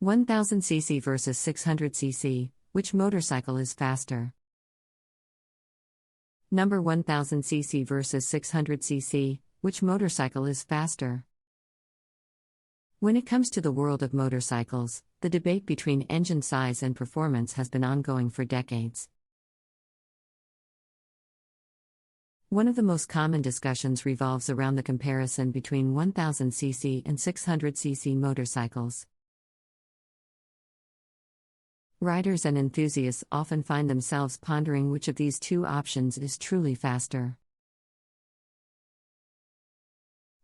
1000cc versus 600cc, which motorcycle is faster? Number 1000cc versus 600cc, which motorcycle is faster? When it comes to the world of motorcycles, the debate between engine size and performance has been ongoing for decades. One of the most common discussions revolves around the comparison between 1000cc and 600cc motorcycles. Riders and enthusiasts often find themselves pondering which of these two options is truly faster.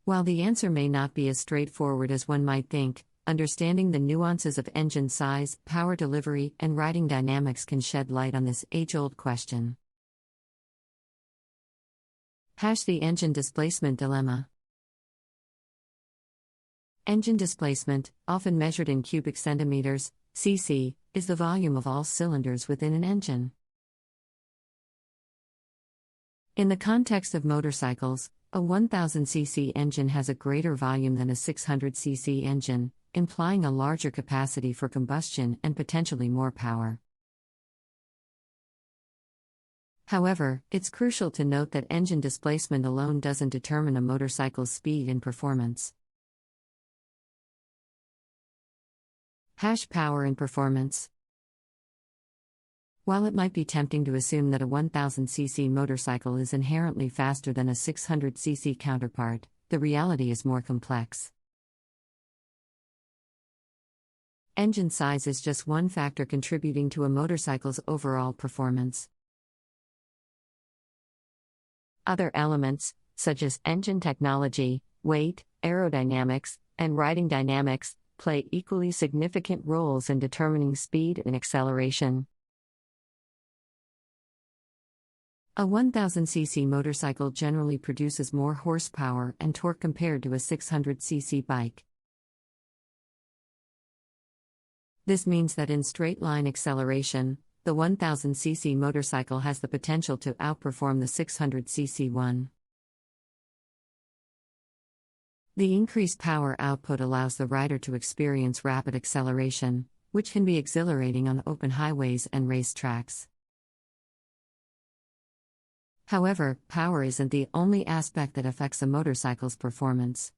While the answer may not be as straightforward as one might think, understanding the nuances of engine size, power delivery, and riding dynamics can shed light on this age-old question. The engine displacement dilemma. Engine displacement, often measured in cubic centimeters, cc, is the volume of all cylinders within an engine. In the context of motorcycles, a 1000cc engine has a greater volume than a 600cc engine, implying a larger capacity for combustion and potentially more power. However, it's crucial to note that engine displacement alone doesn't determine a motorcycle's speed and performance. Power and performance. While it might be tempting to assume that a 1000cc motorcycle is inherently faster than a 600cc counterpart, the reality is more complex. Engine size is just one factor contributing to a motorcycle's overall performance. Other elements, such as engine technology, weight, aerodynamics, and riding dynamics, play equally significant roles in determining speed and acceleration. A 1000cc motorcycle generally produces more horsepower and torque compared to a 600cc bike. This means that in straight-line acceleration, the 1000cc motorcycle has the potential to outperform the 600cc one. The increased power output allows the rider to experience rapid acceleration, which can be exhilarating on open highways and racetracks. However, power isn't the only aspect that affects a motorcycle's performance.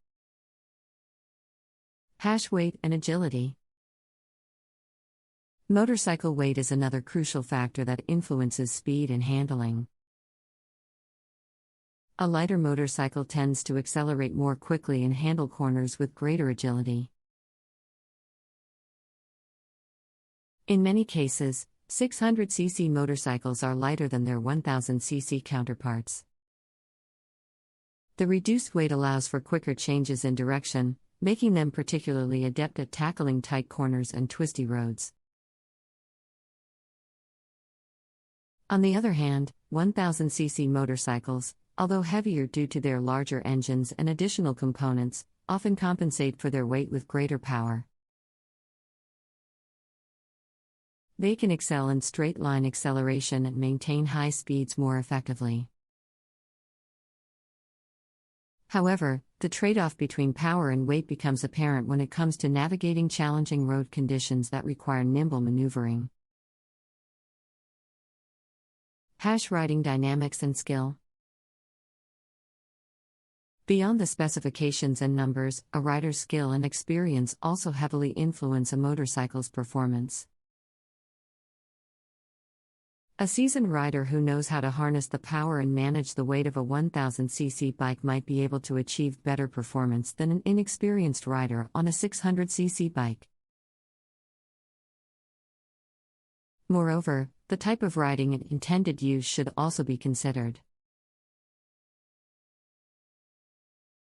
Weight and agility. Motorcycle weight is another crucial factor that influences speed and handling. A lighter motorcycle tends to accelerate more quickly and handle corners with greater agility. In many cases, 600cc motorcycles are lighter than their 1000cc counterparts. The reduced weight allows for quicker changes in direction, making them particularly adept at tackling tight corners and twisty roads. On the other hand, 1000cc motorcycles, although heavier due to their larger engines and additional components, often compensate for their weight with greater power. They can excel in straight-line acceleration and maintain high speeds more effectively. However, the trade-off between power and weight becomes apparent when it comes to navigating challenging road conditions that require nimble maneuvering. Riding dynamics and skill. Beyond the specifications and numbers, a rider's skill and experience also heavily influence a motorcycle's performance. A seasoned rider who knows how to harness the power and manage the weight of a 1000cc bike might be able to achieve better performance than an inexperienced rider on a 600cc bike. Moreover, the type of riding and intended use should also be considered.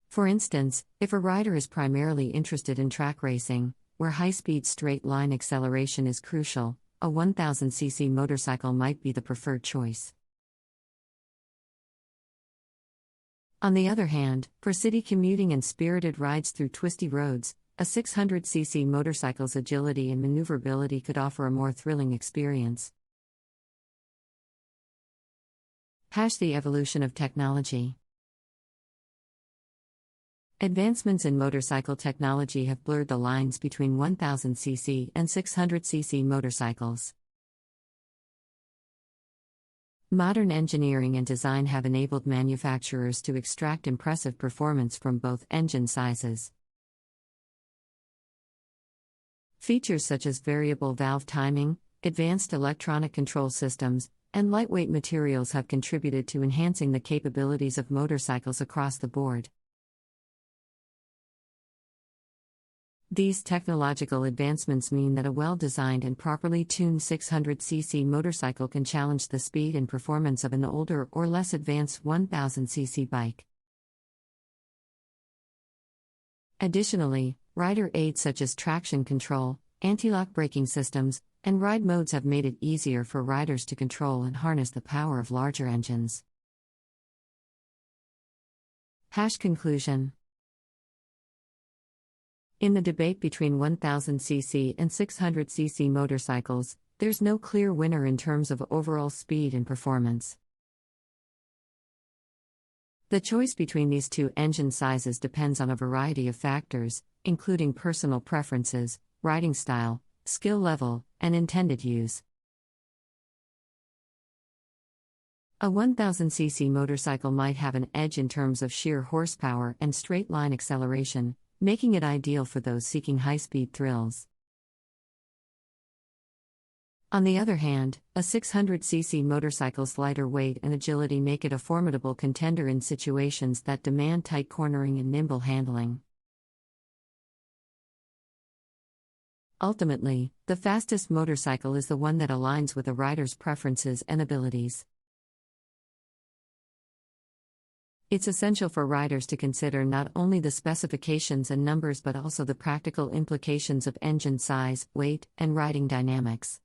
For instance, if a rider is primarily interested in track racing, where high-speed straight-line acceleration is crucial, a 1000cc motorcycle might be the preferred choice. On the other hand, for city commuting and spirited rides through twisty roads, a 600cc motorcycle's agility and maneuverability could offer a more thrilling experience. The evolution of technology. Advancements in motorcycle technology have blurred the lines between 1000cc and 600cc motorcycles. Modern engineering and design have enabled manufacturers to extract impressive performance from both engine sizes. Features such as variable valve timing, advanced electronic control systems, and lightweight materials have contributed to enhancing the capabilities of motorcycles across the board. These technological advancements mean that a well-designed and properly tuned 600cc motorcycle can challenge the speed and performance of an older or less advanced 1000cc bike. Additionally, rider aids such as traction control, anti-lock braking systems, and ride modes have made it easier for riders to control and harness the power of larger engines. Conclusion. In the debate between 1000cc and 600cc motorcycles, there's no clear winner in terms of overall speed and performance. The choice between these two engine sizes depends on a variety of factors, including personal preferences, riding style, skill level, and intended use. A 1000cc motorcycle might have an edge in terms of sheer horsepower and straight-line acceleration, making it ideal for those seeking high-speed thrills. On the other hand, a 600cc motorcycle's lighter weight and agility make it a formidable contender in situations that demand tight cornering and nimble handling. Ultimately, the fastest motorcycle is the one that aligns with a rider's preferences and abilities. It's essential for riders to consider not only the specifications and numbers but also the practical implications of engine size, weight, and riding dynamics.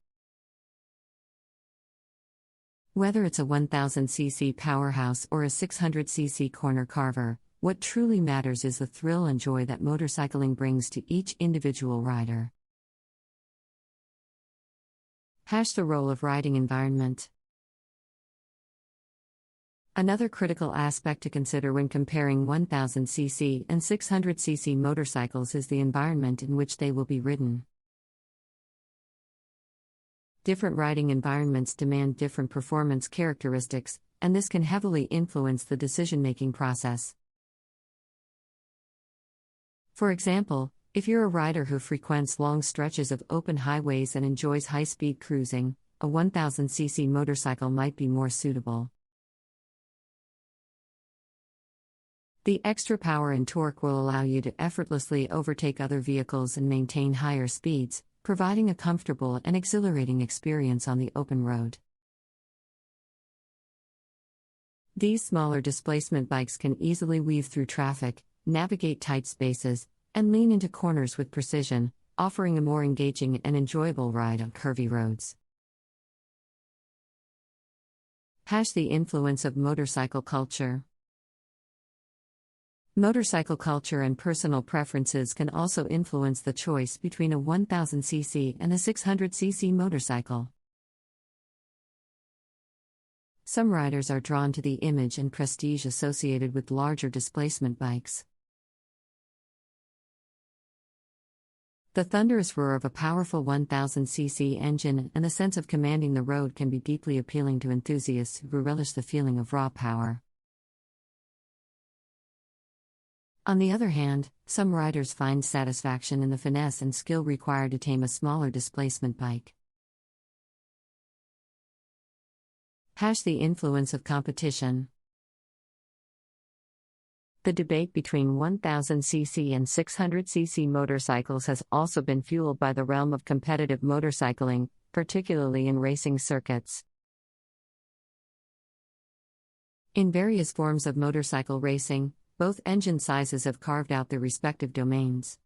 Whether it's a 1000cc powerhouse or a 600cc corner carver, what truly matters is the thrill and joy that motorcycling brings to each individual rider. The role of riding environment. Another critical aspect to consider when comparing 1000cc and 600cc motorcycles is the environment in which they will be ridden. Different riding environments demand different performance characteristics, and this can heavily influence the decision-making process. For example, if you're a rider who frequents long stretches of open highways and enjoys high-speed cruising, a 1000cc motorcycle might be more suitable. The extra power and torque will allow you to effortlessly overtake other vehicles and maintain higher speeds, providing a comfortable and exhilarating experience on the open road. These smaller displacement bikes can easily weave through traffic, navigate tight spaces, and lean into corners with precision, offering a more engaging and enjoyable ride on curvy roads. The influence of motorcycle culture. Motorcycle culture and personal preferences can also influence the choice between a 1000cc and a 600cc motorcycle. Some riders are drawn to the image and prestige associated with larger displacement bikes. The thunderous roar of a powerful 1000cc engine and the sense of commanding the road can be deeply appealing to enthusiasts who relish the feeling of raw power. On the other hand, some riders find satisfaction in the finesse and skill required to tame a smaller displacement bike. The influence of competition. The debate between 1000cc and 600cc motorcycles has also been fueled by the realm of competitive motorcycling, particularly in racing circuits. In various forms of motorcycle racing, both engine sizes have carved out their respective domains.